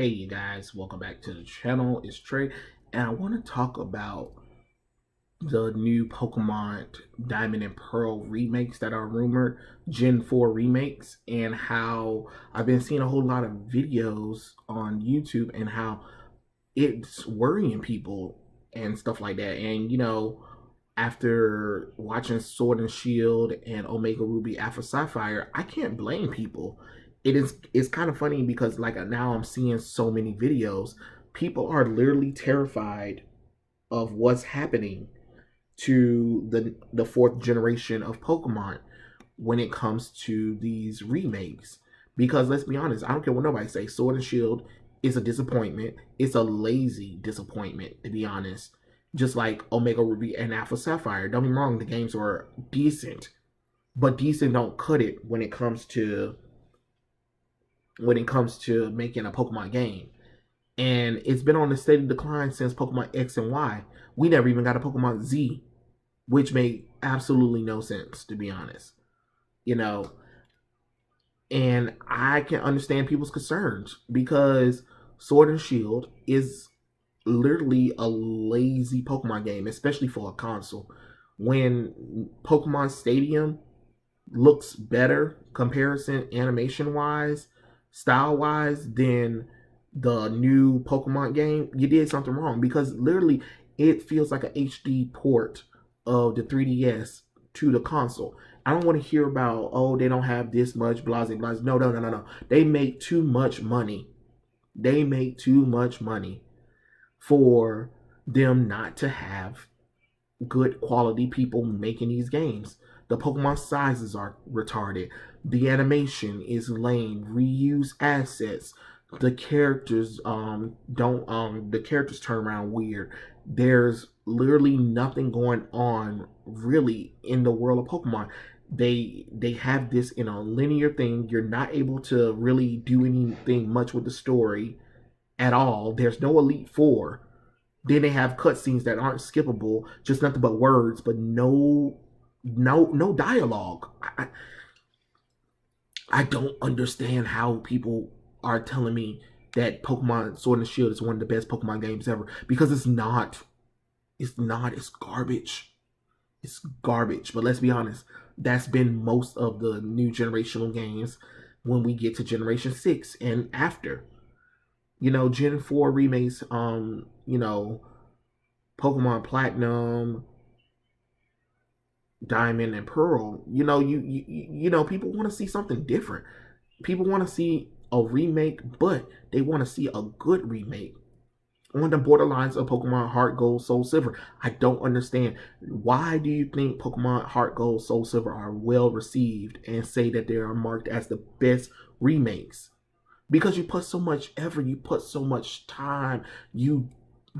Hey, you guys, welcome back to the channel. It's Trey, and I want to talk about the new Pokemon Diamond and Pearl remakes that are rumored, Gen 4 remakes, and how I've been seeing a whole lot of videos on YouTube and how it's worrying people and stuff like that. And after watching Sword and Shield and Omega Ruby Alpha Sapphire, I can't blame people. It's kind of funny because like now I'm seeing so many videos. People are literally terrified of what's happening to the fourth generation of Pokemon when it comes to these remakes. Because let's be honest, I don't care what nobody say, Sword and Shield is a disappointment. It's a lazy disappointment, to be honest. Just like Omega Ruby and Alpha Sapphire. Don't be wrong, the games were decent, but decent don't cut it when it comes to making a Pokemon game. And it's been on a steady decline since Pokemon X and Y. We never even got a Pokemon Z, which made absolutely no sense, to be honest. And I can understand people's concerns because Sword and Shield is literally a lazy Pokemon game, especially for a console. When Pokemon Stadium looks better comparison animation wise, style wise than the new Pokemon game, you did something wrong because literally it feels like an HD port of the 3DS to the console. I don't want to hear about, oh, they don't have this much, blah, blah, blah. No. They make too much money. They make too much money for them not to have good quality people making these games. The Pokemon sizes are retarded. The animation is lame. Reuse assets. The characters the characters turn around weird. There's literally nothing going on really in the world of Pokemon. They have this in a linear thing. You're not able to really do anything much with the story at all. There's no Elite Four. Then they have cutscenes that aren't skippable, just nothing but words, but no dialogue. I don't understand how people are telling me that Pokemon Sword and Shield is one of the best Pokemon games ever, because it's not. It's not. It's garbage. It's garbage. But let's be honest, that's been most of the new generational games when we get to Generation 6 and after. Gen 4 remakes, Pokemon Platinum, Diamond and Pearl, people want to see something different. People want to see a remake, but they want to see a good remake on the borderlines of Pokemon Heart Gold, Soul Silver. I don't understand. Why do you think Pokemon Heart Gold, Soul Silver are well received and say that they are marked as the best remakes? Because you put so much effort, you put so much time, you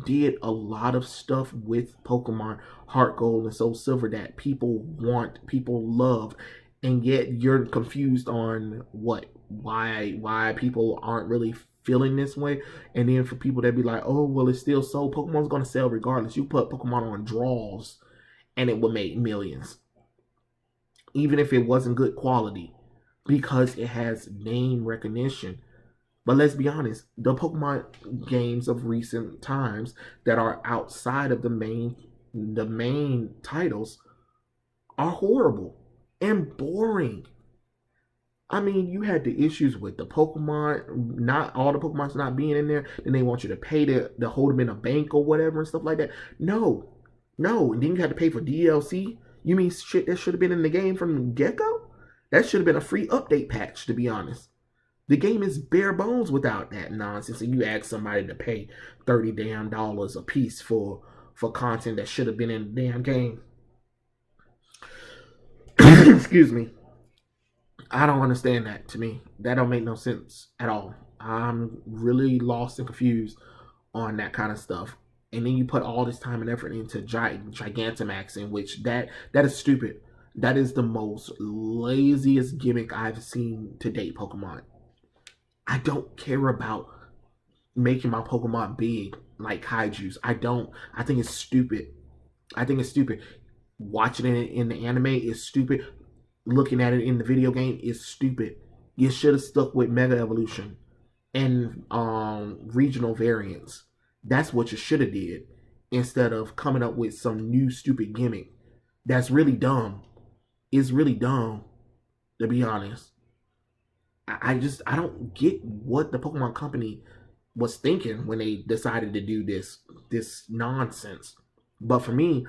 did a lot of stuff with Pokemon Heart Gold and Soul Silver that people want, people love, and yet you're confused on why people aren't really feeling this way. And then for people that be like, oh well, it's still sold, Pokemon's gonna sell regardless. You put Pokemon on draws and it would make millions, even if it wasn't good quality, because it has name recognition. But let's be honest, the Pokemon games of recent times that are outside of the main titles are horrible and boring. I mean, you had the issues with the Pokemon, not all the Pokemon's not being in there. Then they want you to pay to hold them in a bank or whatever and stuff like that. No. And then you had to pay for DLC. You mean shit that should have been in the game from the get-go? That should have been a free update patch, to be honest. The game is bare bones without that nonsense, and you ask somebody to pay $30 damn a piece for content that should have been in the damn game. Excuse me. I don't understand that. To me, that don't make no sense at all. I'm really lost and confused on that kind of stuff. And then you put all this time and effort into Gigantamax, in which that is stupid. That is the most laziest gimmick I've seen to date Pokemon. I don't care about making my Pokemon big like kaijus. I don't. I think it's stupid. Watching it in the anime is stupid. Looking at it in the video game is stupid. You should have stuck with Mega Evolution. and regional variants. That's what you should have did instead of coming up with some new stupid gimmick. That's really dumb. It's really dumb, to be honest. I don't get what the Pokemon Company was thinking when they decided to do this nonsense. But for me,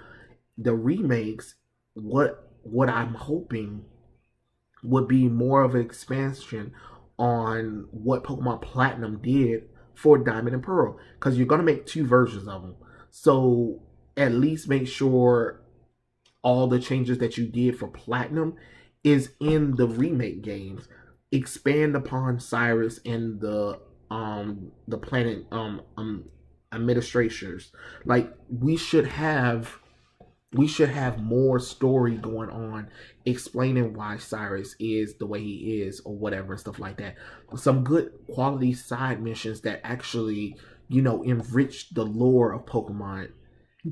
the remakes, what I'm hoping would be more of an expansion on what Pokemon Platinum did for Diamond and Pearl, because you're gonna make two versions of them. So at least make sure all the changes that you did for Platinum is in the remake games. Expand upon Cyrus and the planet administrators. Like we should have more story going on explaining why Cyrus is the way he is or whatever and stuff like that. Some good quality side missions that actually, enrich the lore of Pokemon.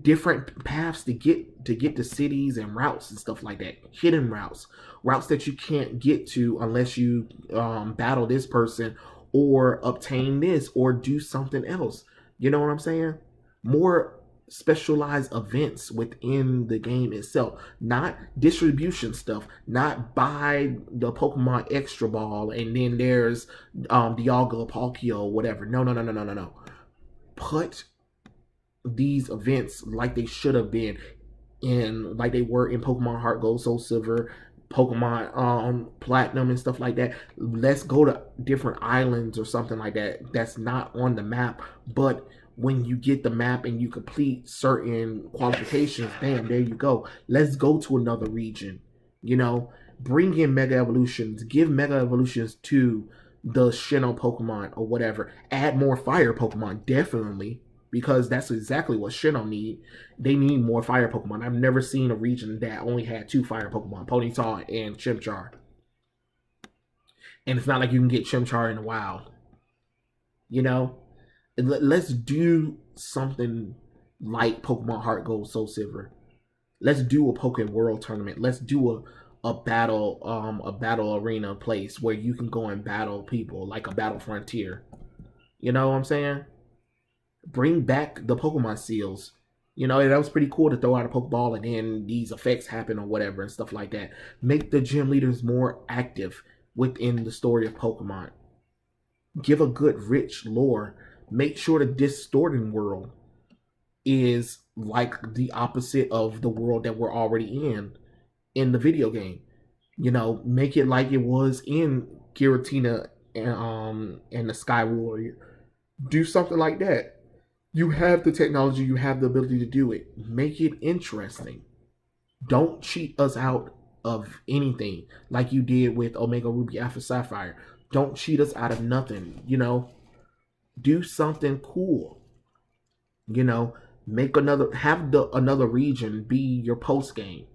Different paths to get to cities and routes and stuff like that. Hidden routes that you can't get to unless you battle this person or obtain this or do something else. You know what I'm saying? More specialized events within the game itself, not distribution stuff, not buy the Pokemon Extra Ball and then there's Dialga, Palkia, whatever. No, no, no, no, no, no, no. Put these events like they should have been in, like they were in Pokemon Heart Gold, Soul Silver, Pokemon Platinum and stuff like that. Let's go to different islands or something like that that's not on the map, but when you get the map and you complete certain qualifications, bam, there you go. Let's go to another region. Bring in Mega Evolutions, give Mega Evolutions to the Sinnoh Pokemon or whatever. Add more Fire Pokemon, definitely, because that's exactly what Sinnoh need. They need more Fire Pokemon. I've never seen a region that only had 2 Fire Pokemon, Ponyta and Chimchar. And it's not like you can get Chimchar in the wild. Let's do something like Pokemon Heart Gold, Soul Silver. Let's do a Pokemon World Tournament. Let's do a battle arena place where you can go and battle people, like a Battle Frontier. You know what I'm saying? Bring back the Pokemon seals. That was pretty cool to throw out a Pokeball and then these effects happen or whatever and stuff like that. Make the gym leaders more active within the story of Pokemon. Give a good, rich lore. Make sure the distorted world is like the opposite of the world that we're already in the video game. Make it like it was in Giratina and the Sky Warrior. Do something like that. You have the technology, you have the ability to do it. Make it interesting. Don't cheat us out of anything like you did with Omega Ruby Alpha Sapphire. Don't cheat us out of nothing. Do something cool. Make another region be your post game.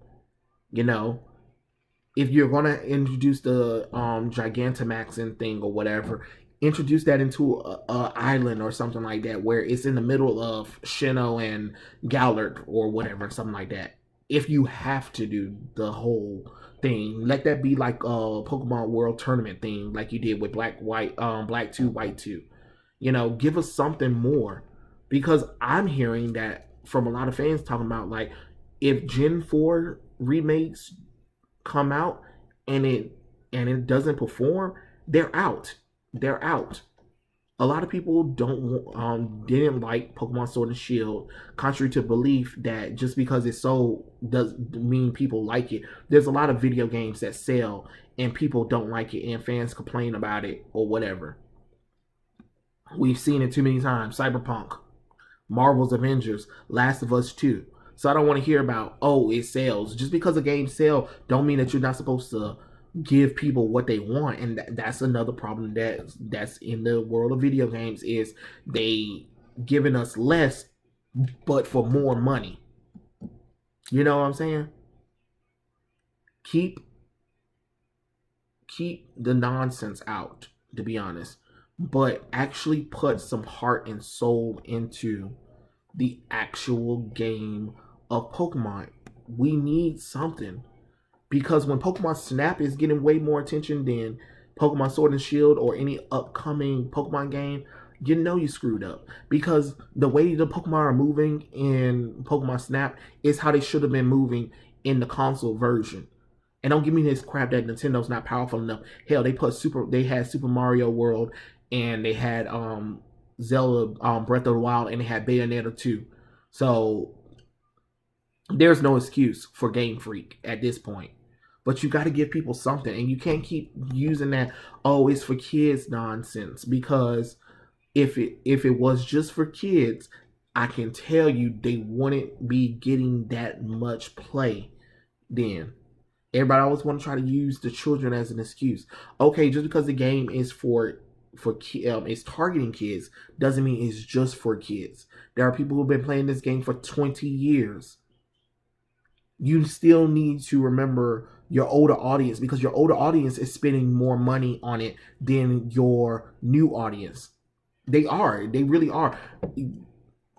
If you're gonna introduce the Gigantamaxing thing or whatever, introduce that into a island or something like that where it's in the middle of Sinnoh and Galar or whatever, something like that. If you have to do the whole thing, let that be like a Pokemon World Tournament thing, like you did with Black 2, White 2. Give us something more, because I'm hearing that from a lot of fans talking about, like, if Gen 4 remakes come out and it doesn't perform, they're out. They're out. A lot of people didn't like Pokemon Sword and Shield, contrary to belief that just because it's sold doesn't mean people like it. There's a lot of video games that sell and people don't like it and fans complain about it or whatever. We've seen it too many times. Cyberpunk, Marvel's Avengers, Last of Us 2. So I don't want to hear about, it sells. Just because a game sells don't mean that you're not supposed to give people what they want. And that's another problem that's in the world of video games, is they giving us less but for more money. You know what I'm saying? Keep the nonsense out, to be honest, but actually put some heart and soul into the actual game of Pokemon. We need something, because when Pokemon Snap is getting way more attention than Pokemon Sword and Shield or any upcoming Pokemon game, you know you screwed up, because the way the Pokemon are moving in Pokemon Snap is how they should have been moving in the console version. And don't give me this crap that Nintendo's not powerful enough. Hell, they had Super Mario World, and they had Zelda Breath of the Wild, and they had Bayonetta 2. So there's no excuse for Game Freak at this point. But you got to give people something, and you can't keep using that, oh, it's for kids nonsense, because if it was just for kids, I can tell you they wouldn't be getting that much play then. Everybody always want to try to use the children as an excuse. Okay, just because the game is it's targeting kids doesn't mean it's just for kids. There are people who've been playing this game for 20 years. You still need to remember your older audience, because your older audience is spending more money on it than your new audience. They really are.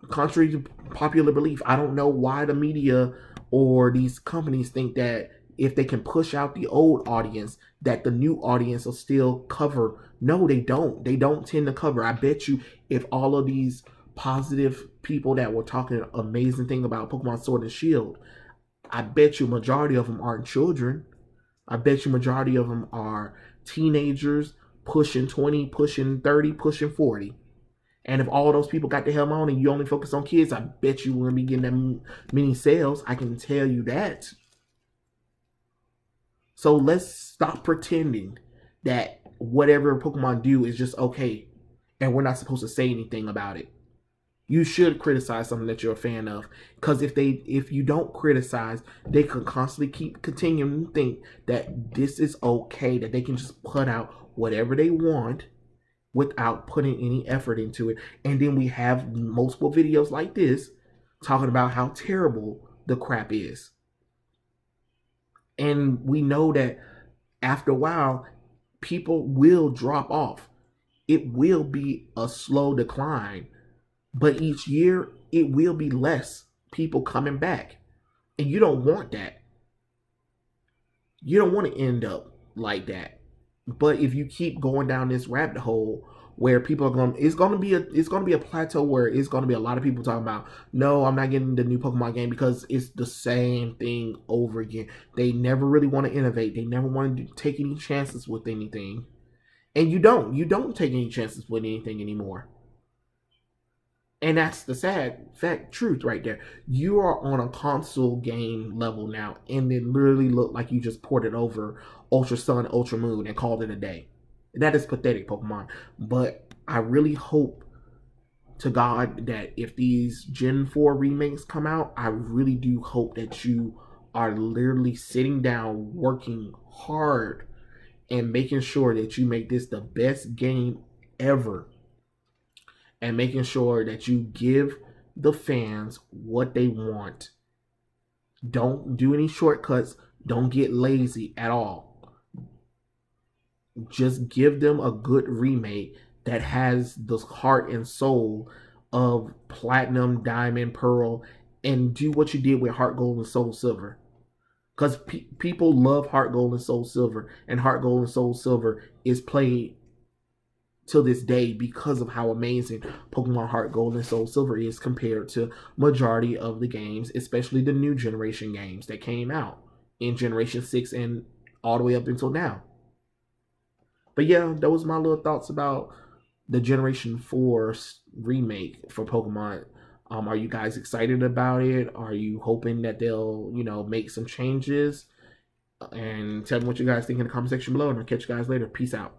Contrary to popular belief, I don't know why the media or these companies think that if they can push out the old audience, that the new audience will still cover. No, they don't. They don't tend to cover. I bet you if all of these positive people that were talking amazing thing about Pokemon Sword and Shield, I bet you majority of them aren't children. I bet you majority of them are teenagers, pushing 20, pushing 30, pushing 40. And if all those people got the hell on and you only focus on kids, I bet you wouldn't be getting that many sales. I can tell you that. So let's stop pretending that whatever Pokemon do is just okay, and we're not supposed to say anything about it. You should criticize something that you're a fan of, because if you don't criticize, they can constantly keep continuing to think that this is okay, that they can just put out whatever they want without putting any effort into it. And then we have multiple videos like this talking about how terrible the crap is. And we know that after a while, people will drop off. It will be a slow decline, but each year it will be less people coming back. And you don't want that. You don't want to end up like that. But if you keep going down this rabbit hole where people are going, it's going to be a plateau where it's going to be a lot of people talking about, no, I'm not getting the new Pokemon game because it's the same thing over again. They never really want to innovate. They never want to take any chances with anything. And you don't take any chances with anything anymore. And that's the sad truth right there. You are on a console game level now, and it literally looked like you just ported over Ultra Sun, Ultra Moon, and called it a day. That is pathetic, Pokemon. But I really hope to God that if these Gen 4 remakes come out, I really do hope that you are literally sitting down, working hard, and making sure that you make this the best game ever. And making sure that you give the fans what they want. Don't do any shortcuts. Don't get lazy at all. Just give them a good remake that has the heart and soul of Platinum, Diamond, Pearl, and do what you did with Heart Gold and Soul Silver. Because people love Heart Gold and Soul Silver, and Heart Gold and Soul Silver is played to this day because of how amazing Pokemon Heart Gold and Soul Silver is compared to majority of the games, especially the new generation games that came out in Generation 6 and all the way up until now. But yeah, those are my little thoughts about the Generation 4 remake for Pokemon. Are you guys excited about it? Are you hoping that they'll, make some changes? And tell me what you guys think in the comment section below, and I'll catch you guys later. Peace out.